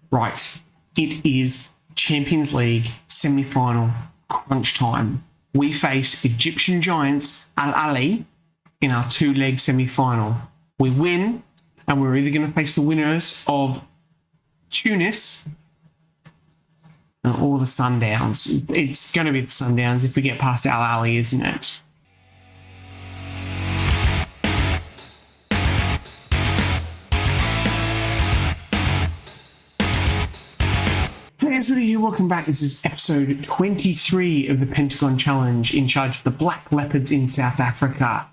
Right, it is Champions League semi-final crunch time. We face Egyptian giants Al-Ahly in our two-leg semi-final. We win, and we're either going to face the winners of Tunis or the Sundowns. It's going to be the Sundowns if we get past Al-Ahly, isn't it? Hey everybody here, welcome back. This is episode 23 of the Pentagon Challenge, in charge of the Black Leopards in South Africa.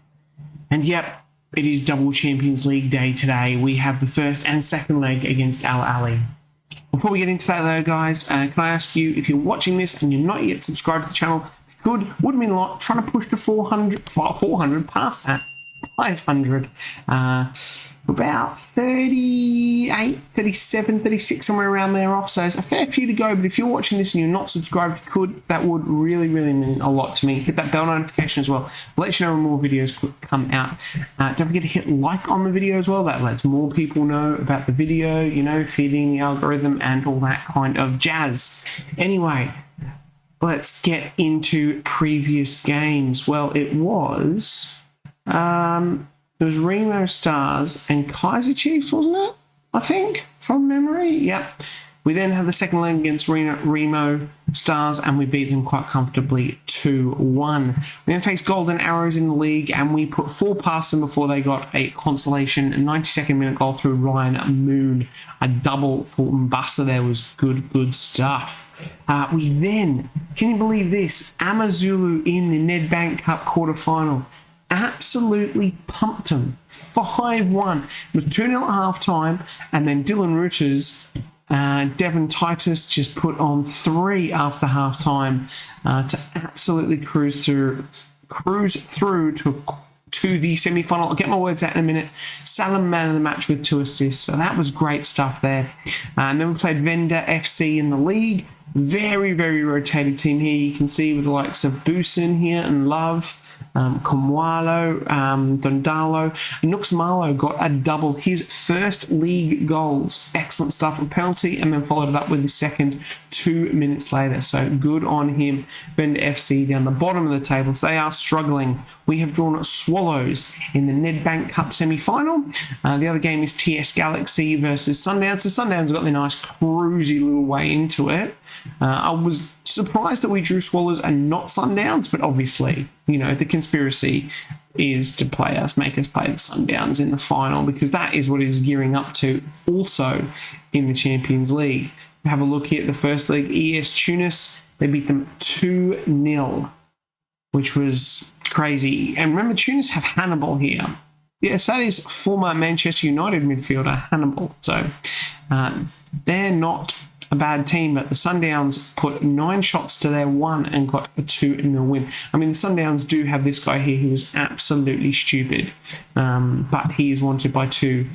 And yep, it is double Champions League day today. We have the first and second leg against Al-Ahly. Before we get into that though, guys, can I ask you, if you're watching this and you're not yet subscribed to the channel, if you could, would mean a lot, trying to push to 400, past that, 500. About 38, 37, 36, somewhere around there off. So it's a fair few to go, but if you're watching this and you're not subscribed, if you could, that would really mean a lot to me. Hit that bell notification as well. I'll let you know when more videos come out. Don't forget to hit like on the video as well. That lets more people know about the video, you know, feeding the algorithm and all that kind of jazz. Anyway, let's get into previous games. Well, it was Remo Stars and Kaiser Chiefs, wasn't it? I think, from memory. Yep. We then had the second leg against Remo Stars, and we beat them quite comfortably 2-1. We then faced Golden Arrows in the league, and we put 4 past them before they got a consolation 92nd minute goal through Ryan Moon. A double for Mbasa there was good stuff. We then, can you believe this? Amazulu in the Nedbank Cup quarter-final. Absolutely pumped them 5-1. It was 2-0 at half time, and then Dylan Reuters, Devon Titus just put on 3 after half time to absolutely cruise through to the semi-final. I'll get my words out in a minute. Salam man of the match with 2 assists, so that was great stuff there. And then we played Venda FC in the league. Very rotated team here. You can see with the likes of Busen here and Love, Komwalo, Dondalo. Nuxmalo got a double, his first league goals. Excellent stuff, a penalty, and then followed it up with the second 2 minutes later. So good on him. Venda FC down the bottom of the table. So they are struggling. We have drawn Swallows in the Nedbank Cup semi-final. The other game is TS Galaxy versus Sundowns. So Sundowns got the nice cruisy little way into it. I was surprised that we drew Swallows and not Sundowns, but obviously, you know, the conspiracy is to make us play the Sundowns in the final, because that is what it is gearing up to also in the Champions League. Have a look here at the first leg. ES Tunis, they beat them 2-0, which was crazy. And remember, Tunis have Hannibal here. Yes, that is former Manchester United midfielder Hannibal. So they're not a bad team, but the Sundowns put 9 shots to their 1 and got a 2-0 win. I mean, the Sundowns do have this guy here who is absolutely stupid, but he is wanted by 2.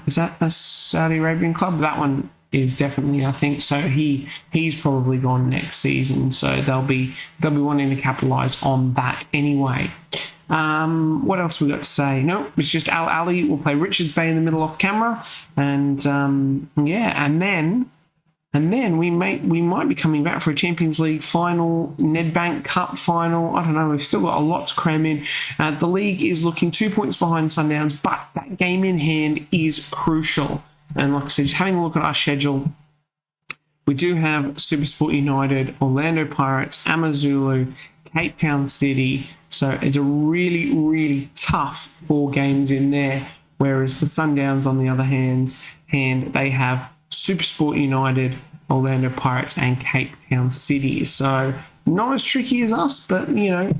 Is that a Saudi Arabian club? That one is definitely, I think so. He's probably gone next season, so they'll be wanting to capitalize on that anyway. What else we got to say? No, it's just Al-Ahly will play Richards Bay in the middle off camera, and yeah, and then we might be coming back for a Champions League final, Nedbank Cup final. I don't know. We've still got a lot to cram in. The league is looking 2 points behind Sundowns, but that game in hand is crucial. And like I said, just having a look at our schedule, we do have SuperSport United, Orlando Pirates, Amazulu, Cape Town City. So it's a really tough 4 games in there. Whereas the Sundowns, on the other hand, they have SuperSport United, Orlando Pirates, and Cape Town City. So not as tricky as us, but you know,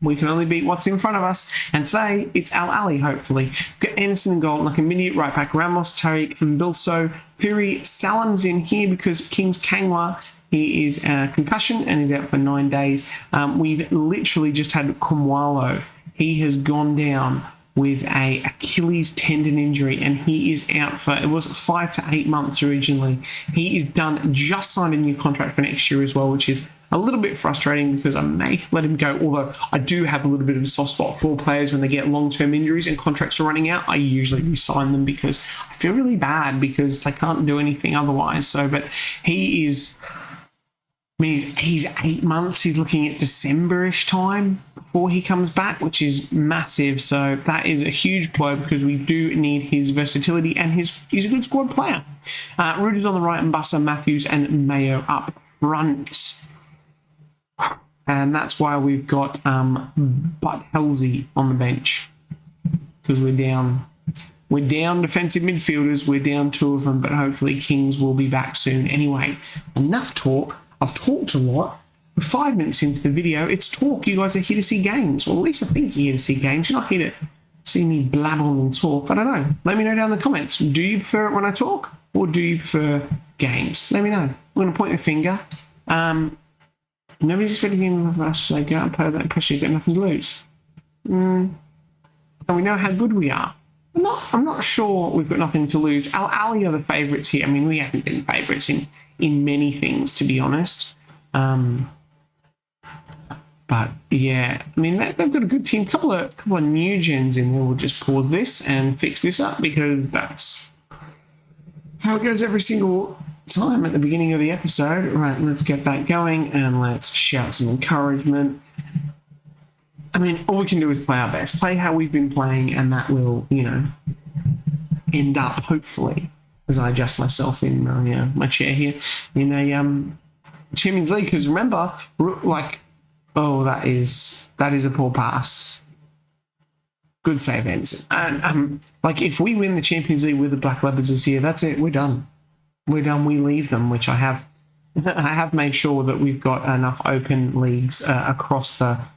we can only beat what's in front of us. And today it's Al-Ahly, hopefully. We've got Anderson in goal, like immediate right back, Ramos, Tariq, and Bilso. Fury Salam's in here because Kings Kangwa, he is a concussion and is out for 9 days. We've literally just had Komwalo. He has gone down with a Achilles tendon injury, and he is out for, it was 5 to 8 months originally. He is done, just signed a new contract for next year as well, which is a little bit frustrating because I may let him go, although I do have a little bit of a soft spot for players when they get long-term injuries and contracts are running out. I usually re-sign them because I feel really bad because they can't do anything otherwise. So, but he is... I mean, he's 8 months. He's looking at December-ish time before he comes back, which is massive. So that is a huge blow because we do need his versatility and he's a good squad player. Rudi's on the right, and Mbassa, Matthews and Mayo up front. And that's why we've got Bud Halsey on the bench because we're down. We're down defensive midfielders. We're down 2 of them, but hopefully Kings will be back soon. Anyway, enough talk. I've talked a lot. We're 5 minutes into the video. It's talk. You guys are here to see games. Well, at least I think you're here to see games. You're not here to see me blab on and talk. I don't know. Let me know down in the comments. Do you prefer it when I talk or do you prefer games? Let me know. I'm going to point the finger. Nobody's expecting anything of us. So go out and play that pressure. You've got nothing to lose. And we know how good we are. I'm not sure we've got nothing to lose. Al-Ahly are the favourites here. I mean, we haven't been favourites in many things, to be honest. But yeah, I mean, they've got a good team. Couple of new gens in there. We'll just pause this and fix this up because that's how it goes every single time at the beginning of the episode. Right, let's get that going and let's shout some encouragement. I mean, all we can do is play our best, play how we've been playing, and that will, you know, end up, hopefully, as I adjust myself in my chair here, in a Champions League. Because remember, like, oh, that is a poor pass. Good save, Anderson. And, like, if we win the Champions League with the Black Leopards this year, that's it. We're done. We're done. We leave them, which I have made sure that we've got enough open leagues across the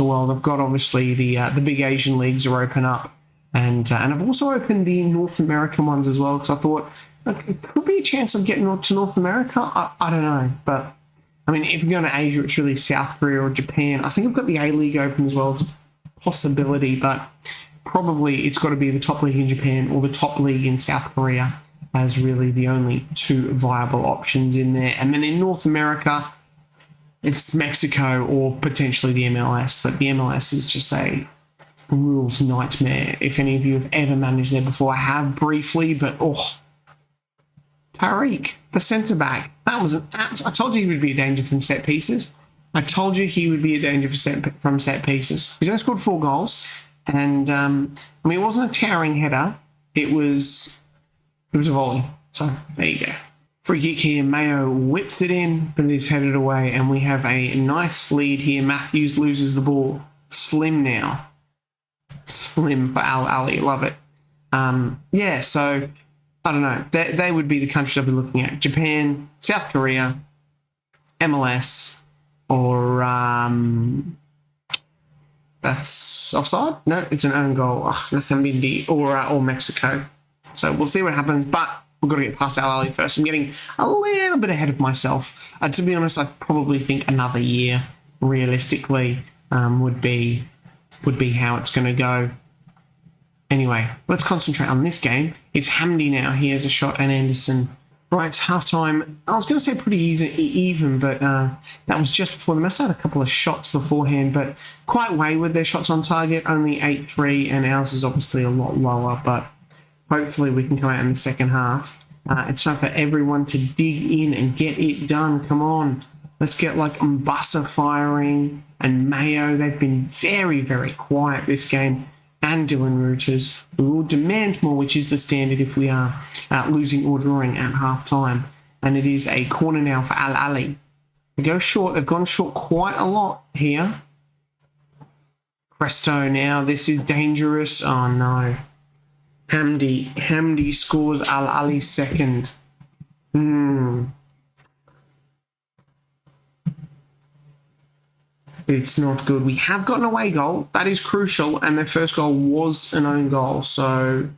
world. I've got obviously the big Asian leagues are open up, and I've also opened the North American ones as well because I thought it could be a chance of getting to North America. I don't know, but I mean, if you're going to Asia, it's really South Korea or Japan. I think I've got the A League open as well as a possibility, but probably it's got to be the top league in Japan or the top league in South Korea as really the only 2 viable options in there. And then in North America, it's Mexico or potentially the MLS, but the MLS is just a rules nightmare. If any of you have ever managed there before, I have briefly, but Tariq, the centre-back, that was I told you he would be a danger from set pieces. I told you he would be a danger from set pieces. He's only scored 4 goals, and I mean, it wasn't a towering header. It was a volley. So there you go. Free kick here, Mayo whips it in, but it's headed away, and we have a nice lead here. Matthews loses the ball. Slim now. Slim for Al-Ahly, love it. Yeah, so, I don't know. They would be the countries I'd be looking at. Japan, South Korea, MLS, or, that's offside? No, it's an own goal. Or Mexico. So we'll see what happens, but we've got to get past Al-Ahly first. I'm getting a little bit ahead of myself. To be honest, I probably think another year, realistically, would be how it's going to go. Anyway, let's concentrate on this game. It's Hamdi now. He has a shot, and Anderson. Right, half-time. I was going to say pretty even, but that was just before the mess. I had a couple of shots beforehand, but quite wayward. Their shots on target, only 8-3, and ours is obviously a lot lower, but hopefully we can come out in the second half. It's time for everyone to dig in and get it done. Come on. Let's get like Mbassa firing and Mayo. They've been very, very quiet this game. And Dylan Reuters. We will demand more, which is the standard if we are losing or drawing at half-time. And it is a corner now for Al-Ahly. They go short. They've gone short quite a lot here. Presto now. This is dangerous. Oh, no. Hamdi scores Al-Ahly's second. It's not good. We have got an away goal. That is crucial, and their first goal was an own goal. So,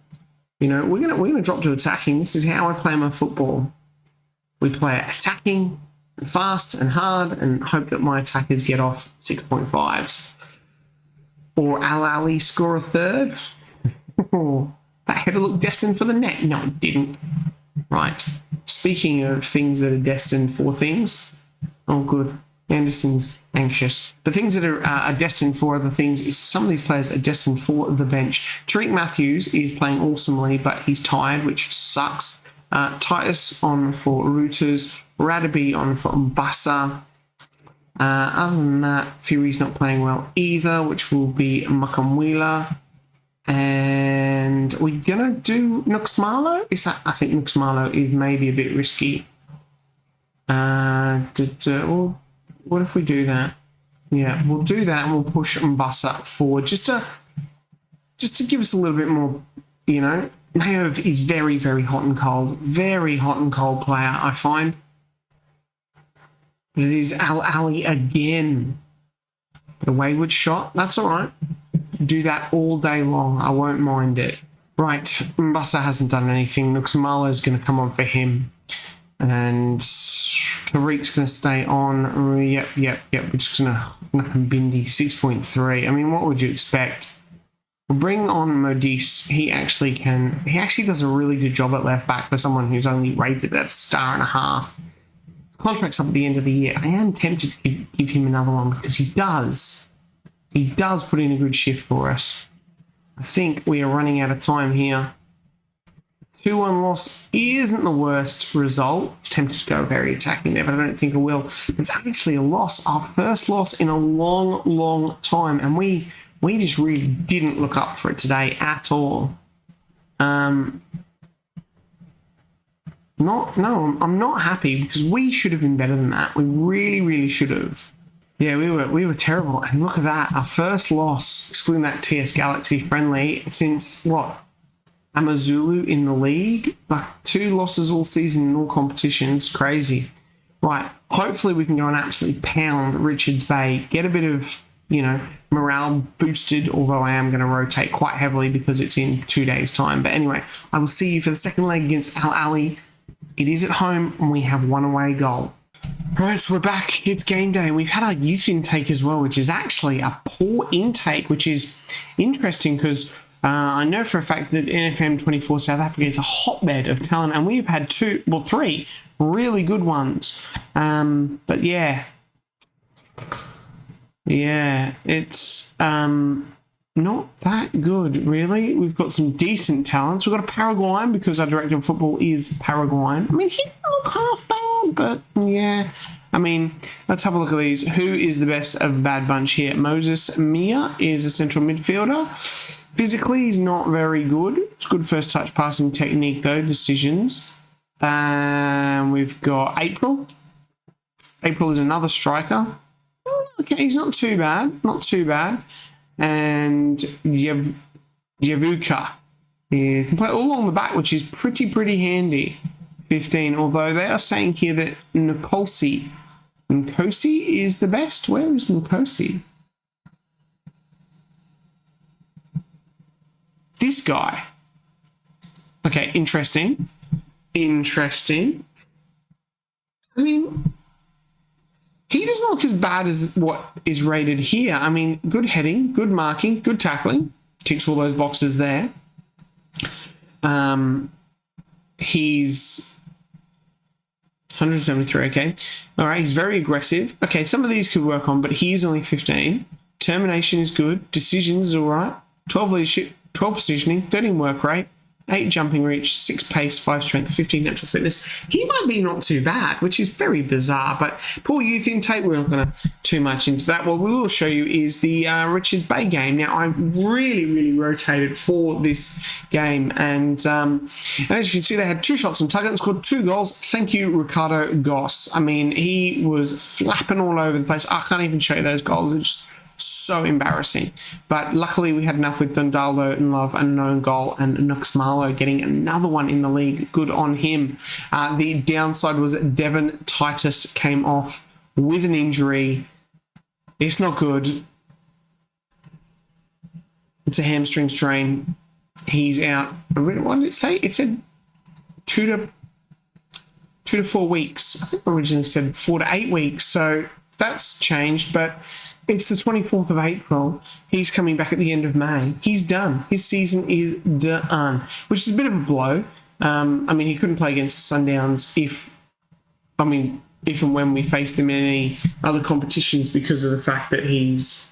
you know, we're gonna drop to attacking. This is how I play my football. We play attacking, and fast and hard, and hope that my attackers get off 6.5s. Or Al-Ahly score a third. That header looked destined for the net. No, it didn't. Right. Speaking of things that are destined for things. Oh, good. Anderson's anxious. The things that are destined for other things is some of these players are destined for the bench. Tariq Matthews is playing awesomely, but he's tired, which sucks. Titus on for Reuters. Radaby on for Umbasa. Other than that, Fury's not playing well either, which will be Makamwila. And we're going to do Nuxmalo? I think Nuxmalo is maybe a bit risky. What if we do that? Yeah, we'll do that and we'll push Umbasa forward just to give us a little bit more, you know. Mayev is very, very hot and cold. Very hot and cold player, I find. But it is Al-Ahly again. But a wayward shot, that's all right. Do that all day long. I won't mind it. Right, Umbasa hasn't done anything. Nuxmalo's going to come on for him. And Tariq's going to stay on. Yep. We're just going to knock him Bindi. 6.3. I mean, what would you expect? We'll bring on Modise. He actually does a really good job at left back for someone who's only rated at 1.5 stars. Contract's up at the end of the year. I am tempted to give him another one because he does put in a good shift for us. I think we are running out of time here. 2-1 loss isn't the worst result. I'm tempted to go very attacking there, but I don't think it will. It's actually a loss, our first loss in a long, long time, and we just really didn't look up for it today at all. I'm not happy because we should have been better than that. We really, really should have. Yeah, we were terrible. And look at that, our first loss, excluding that TS Galaxy friendly, since what? Amazulu in the league? Like 2 losses all season in all competitions. Crazy. Right, hopefully we can go and absolutely pound Richards Bay, get a bit of, you know, morale boosted, although I am going to rotate quite heavily because it's in 2 days' time. But anyway, I will see you for the second leg against Al-Ahly. It is at home and we have 1 away goal. Right, so we're back. It's game day and we've had our youth intake as well, which is actually a poor intake, which is interesting because I know for a fact that NFM 24 South Africa is a hotbed of talent and we've had 3 really good ones. But yeah, it's not that good, really. We've got some decent talents. We've got a Paraguayan because our director of football is Paraguayan. I mean, he didn't look half bad, but yeah. I mean, let's have a look at these. Who is the best of the bad bunch here? Moses Mia is a central midfielder. Physically, he's not very good. It's good first touch passing technique, though. Decisions. We've got April. April is another striker. Okay, he's not too bad. Not too bad. And Yavuka. Yeah, can play all along the back, which is pretty handy. 15, although they are saying here that Nkosi is the best. Where is Nkosi? This guy. Okay, interesting. I mean, he doesn't look as bad as what is rated here. I mean, good heading, good marking, good tackling. Ticks all those boxes there. He's 173, okay. All right, he's very aggressive. Okay, some of these could work on, but he's only 15. Termination is good. Decisions is all right. 12 leadership, 12 positioning, 13 work rate, 8 jumping reach, 6 pace, 5 strength, 15 natural fitness. He might be not too bad, which is very bizarre, but poor youth intake, we're not going to too much into that. What we will show you is the Richards Bay game. Now, I really rotated for this game, and as you can see, they had 2 shots on target and scored 2 goals. Thank you, Ricardo Goss. I mean, he was flapping all over the place. I can't even show you those goals. It's just so embarrassing, but luckily we had enough with Dondaldo and Love, a known goal, and Nuxmalo getting another one in the league. Good on him. The downside was Devon Titus came off with an injury. It's not good. It's a hamstring strain. He's out. What did it say? It said 2 to 4 weeks. I think originally said 4 to 8 weeks, so that's changed, but it's the 24th of April. He's coming back at the end of May. He's done. His season is done, which is a bit of a blow. I mean, he couldn't play against Sundowns if and when we face them in any other competitions, because of the fact that he's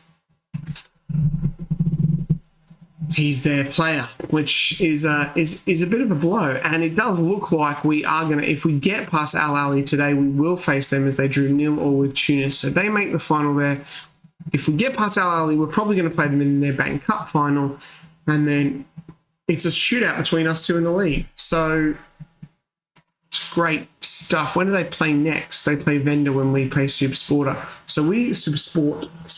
their player, which is a bit of a blow. And it does look like we are going to, if we get past Al-Ahly today, we will face them as they drew 0-0 with Tunis. So they make the final there. If we get past Al-Ahly, we're probably going to play them in their Bank Cup final. And then it's a shootout between us two in the league. So it's great stuff. When do they play next? They play Vendor when we play Supersporter. So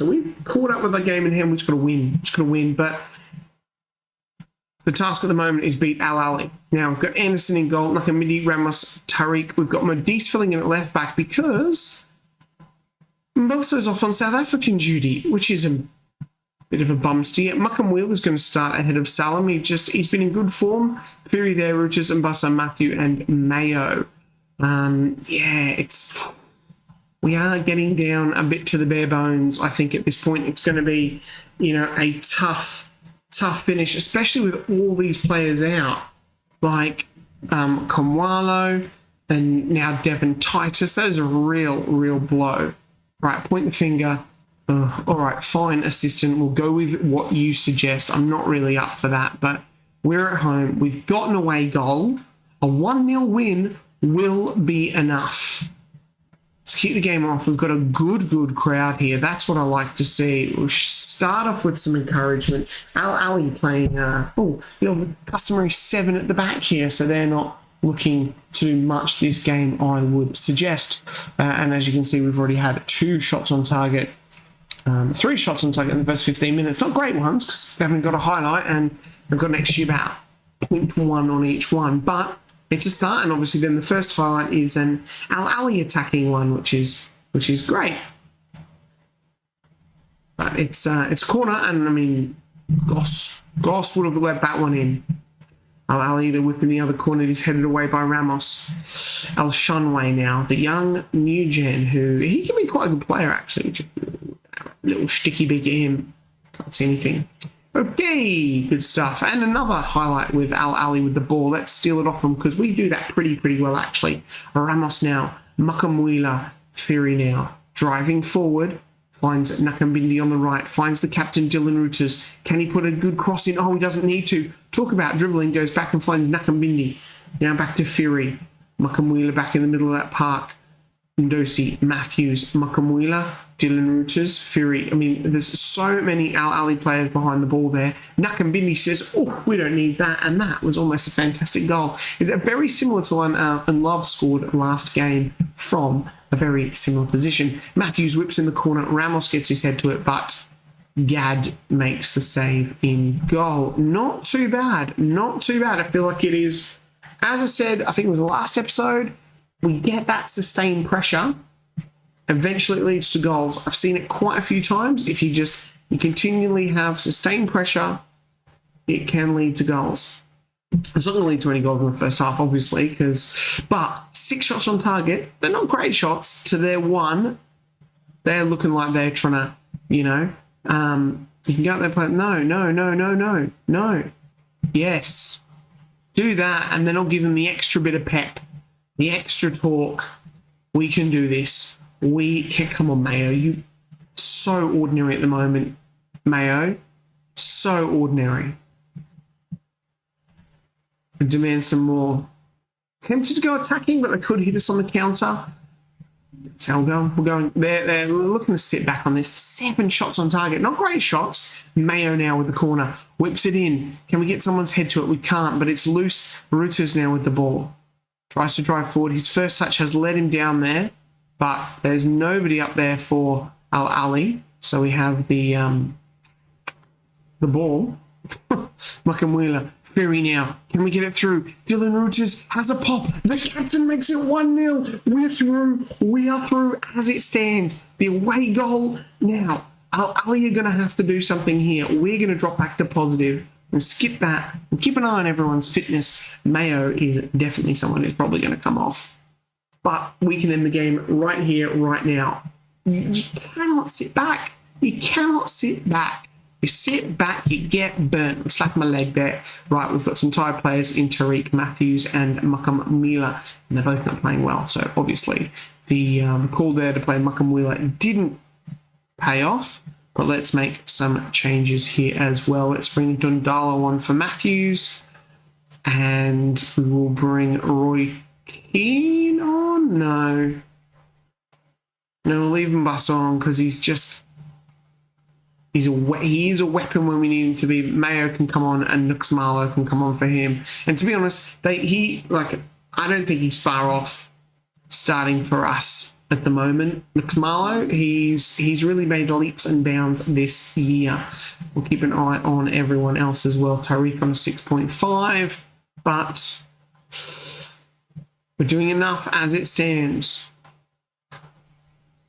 we've caught up with that game in hand. We've just got to win. But the task at the moment is beat Al-Ahly. Now, we've got Anderson in goal, Nakamidi, Ramos, Tariq. We've got Modise filling in at left back because Mbelso's off on South African duty, which is a bit of a bum steer. Muckham is going to start ahead of Salam. He's been in good form. Fury there, Ruchas, Mbasa, Matthew, and Mayo. We are getting down a bit to the bare bones. I think at this point it's going to be, a tough finish, especially with all these players out, like Komwalo and now Devon Titus. That is a real blow. Right, point the finger. All right, fine, assistant. We'll go with what you suggest. I'm not really up for that, but we're at home. We've got an away goal. A 1-0 win will be enough. Let's keep the game off. We've got a good crowd here. That's what I like to see. We'll start off with some encouragement. Al-Ahly playing the customary 7 at the back here, so they're not looking to do much this game, I would suggest. And as you can see, we've already had 2 shots on target, 3 shots on target in the first 15 minutes. Not great ones, because we haven't got a highlight, and we've got an XG about 0.1 on each one, but it's a start. And obviously then the first highlight is an Al-Ahly attacking one, which is great. But it's a corner, and I mean, Goss would have let that one in. Al-Ahly, the whip in the other corner, is headed away by Ramos. El Shunway now, the young new gen, he can be quite a good player actually. Just a little sticky beak at him. Can't see anything. Okay, good stuff. And another highlight with Al-Ahly with the ball. Let's steal it off them, because we do that pretty well actually. Ramos now, Muckham, Fury now, driving forward. Finds Nakambindi on the right. Finds the captain, Dylan Reuters. Can he put a good cross in? Oh, he doesn't need to. Talk about dribbling. Goes back and finds Nakambindi. Now back to Fury. Muckham back in the middle of that park. Ndosi, Matthews, Muckham, Dylan Reuters, Fury. I mean, there's so many Al-Ahly players behind the ball there. Nakambindi says, oh, we don't need that. And that was almost a fantastic goal. Is very similar to one Love scored last game from a very similar position. Matthews whips in the corner. Ramos gets his head to it, but Gad makes the save in goal. Not too bad. I feel like it is, as I said, I think it was the last episode, we get that sustained pressure. Eventually it leads to goals. I've seen it quite a few times. If you continually have sustained pressure, it can lead to goals. It's not going to lead to any goals in the first half, obviously, but 6 shots on target, they're not great shots. To their 1, they're looking like they're trying to, you can go out there and play, no. Yes. Do that, and then I'll give them the extra bit of pep, the extra talk. We can do this. Come on, Mayo. You so ordinary at the moment, Mayo. So ordinary. I demand some more. Tempted to go attacking, but they could hit us on the counter. That's how we're going. They're looking to sit back on this. 7 shots on target. Not great shots. Mayo now with the corner. Whips it in. Can we get someone's head to it? We can't, but it's loose. Reuters now with the ball. Tries to drive forward. His first touch has led him down there, but there's nobody up there for Al-Ahly. So we have the ball. Muckham, Fury now. Can we get it through? Dylan Reuters has a pop. The captain makes it 1-0. We're through. We are through as it stands. The away goal. Now, Al-Ahly are going to have to do something here. We're going to drop back to positive and skip that and keep an eye on everyone's fitness. Mayo is definitely someone who's probably going to come off. But we can end the game right here, right now. You cannot sit back. You cannot sit back You sit back, you get burnt. Slap my leg there. Right, we've got some tired players in Tariq Matthews and Makam Mila, and they're both not playing well. So obviously the call there to play Makam Mila didn't pay off. But let's make some changes here as well. Let's bring Dundala on for Matthews. And we will bring Roy Keane on. No, we'll leave Mbassa on because he is a weapon when we need him to be. Mayo can come on and Nuxmalo can come on for him. And to be honest, I don't think he's far off starting for us at the moment. Nuxmalo, he's really made leaps and bounds this year. We'll keep an eye on everyone else as well. Tariq on 6.5, but we're doing enough as it stands.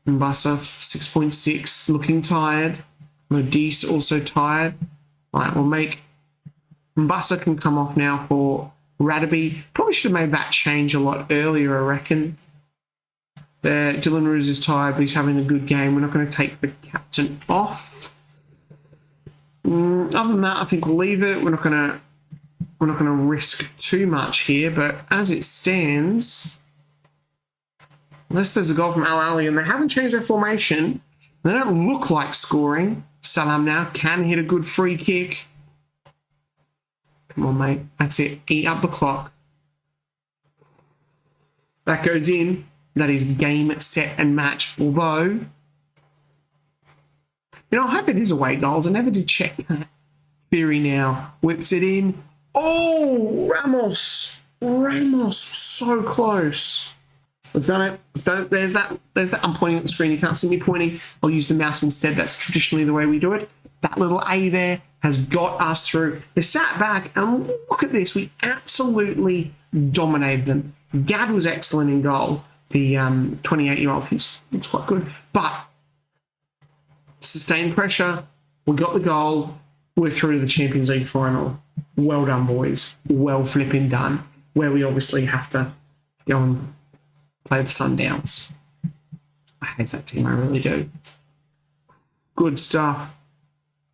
Mbassa 6.6, looking tired. Modise also tired. Right, we'll make Mbassa can come off now for Radaby. Probably should have made that change a lot earlier, I reckon. There, Dylan Ruse is tired, but he's having a good game. We're not going to take the captain off. Other than that, I think we'll leave it. We're not going to risk too much here, but as it stands, unless there's a goal from Al-Ahly and they haven't changed their formation, they don't look like scoring. Salam now can hit a good free kick. Come on, mate. That's it. Eat up the clock. That goes in. That is game, set, and match. Although, I hope it is away goals. I never did check that. Theory now. Whips it in. Oh, Ramos. So close. We've done it. There's that. I'm pointing at the screen. You can't see me pointing. I'll use the mouse instead. That's traditionally the way we do it. That little A there has got us through. They sat back and look at this. We absolutely dominated them. Gad was excellent in goal. The 28-year-old, he's quite good. But sustained pressure. We got the goal. We're through to the Champions League final. Well done, boys. Well flipping done. Where we obviously have to go and play the Sundowns. I hate that team, I really do. Good stuff.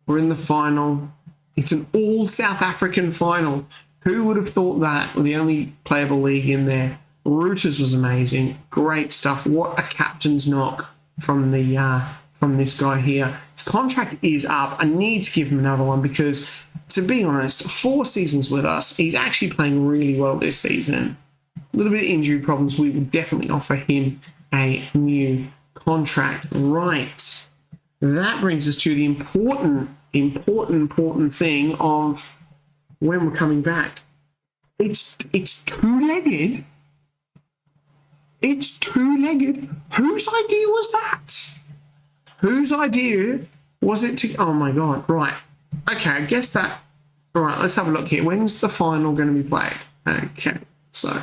We're in the final. It's an all South African final. Who would have thought that? We're the only playable league in there. Reuters was amazing. Great stuff. What a captain's knock from this guy here. His contract is up. I need to give him another one because, to be honest, 4 seasons with us, he's actually playing really well this season. A little bit of injury problems. We would definitely offer him a new contract. Right. That brings us to the important thing of when we're coming back. It's two-legged. It's two-legged. Whose idea was that? Whose idea was it to... Oh, my God. Right. Okay, I guess that... All right, let's have a look here. When's the final going to be played? Okay, so...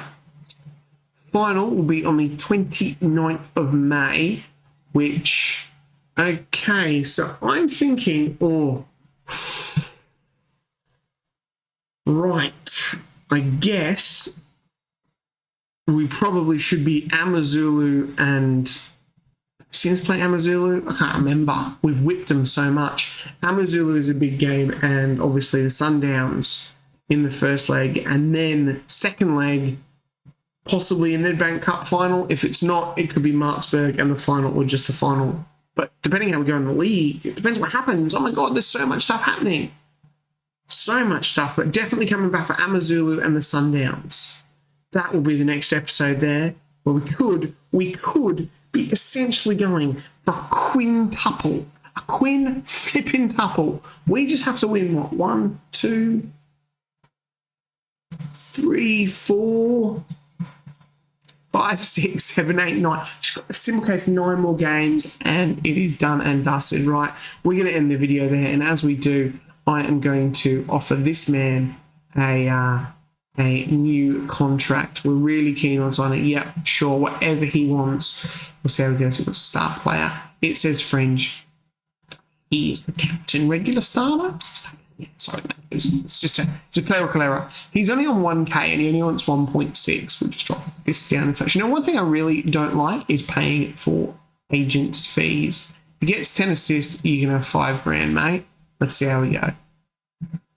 Final will be on the 29th of May, which... Okay, so I'm thinking... Oh... Right. I guess... We probably should be Amazulu and... Seen us play Amazulu? I can't remember. We've whipped them so much. Amazulu is a big game, and obviously the Sundowns in the first leg, and then second leg, possibly a Nedbank Cup final. If it's not, it could be Maritzburg and the final, or just the final. But depending how we go in the league, it depends what happens. Oh my God, there's so much stuff happening. So much stuff, but definitely coming back for Amazulu and the Sundowns. That will be the next episode there, where we could be essentially going for a quintuple, a quin flipping tuple. We just have to win what? 1, 2, 3, 4, 5, 6, 7, 8, 9. Just got a simple case, 9 more games, and it is done and dusted. Right, we're going to end the video there, and as we do, I am going to offer this man a new contract. We're really keen on signing. Yep, sure, whatever he wants. We'll see how he goes. He wants a star player. It says fringe. He is the captain. Regular starter? Yeah, sorry, mate. It's a clerical error. He's only on 1K and he only wants 1.6. We'll just drop this down a touch. You know, one thing I really don't like is paying for agents' fees. If he gets 10 assists, you can have $5 grand, mate. Let's see how we go.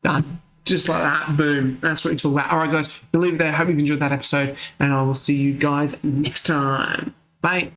Done. Just like that. Boom. That's what we talk about. All right, guys. We'll leave it there. Hope you've enjoyed that episode, and I will see you guys next time. Bye.